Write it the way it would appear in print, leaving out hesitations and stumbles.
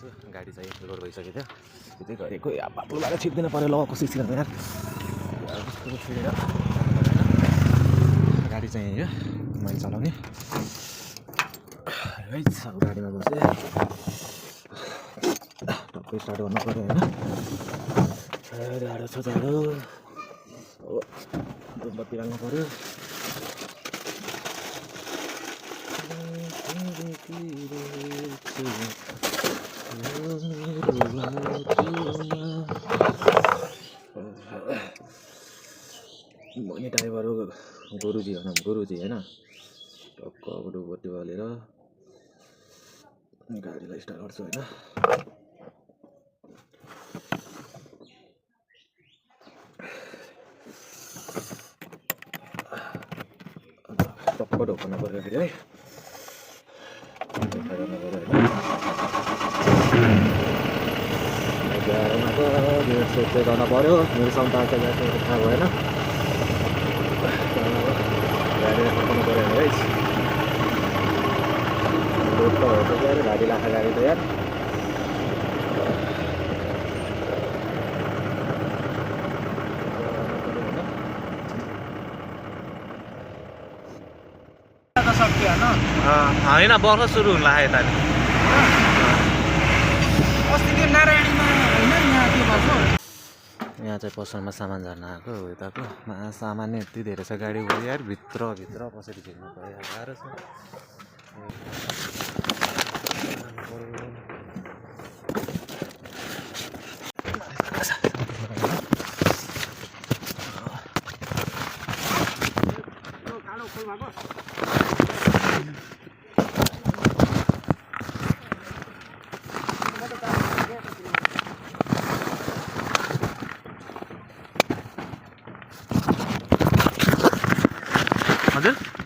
छु गाडी चाहिँ लोड भइसकेको थियो त्यतै गरेको या बाबुलाई छिप्दिन पर्यो ल कसै छिर्नु यार कस्तो छिरेर गाडी चाहिँ यो मैले चलाउने है अब गाडीमा बसेँ टक्कै स्टार्ट गर्नु पर्यो होइन जाडो छ जाडो हो बत्ती राख्नु पर्यो मैले ड्राइभर गुरुजी होइन टक्क अब बत्ती बालेर गाडीलाई स्टार्ट गर्छु होइन टक्क ढोक्नु पर्यो फेरि है सोध्दै गर्न पर्यो मेरो क्षमता चाहिँ थाहा भएन गाडी फर्काउनु पऱ्यो है रोड त हो त गाडी लाखा गाडी त यार होइन बर्खा सुरु हुन लाग्यो यता यहाँ चाहिँ पसलमा सामान झर्न आएको यताको सामान नै यति धेरै छ गाडी यार भित्र कसरी छिर्नु पर्यो गाह्रो छ हजुर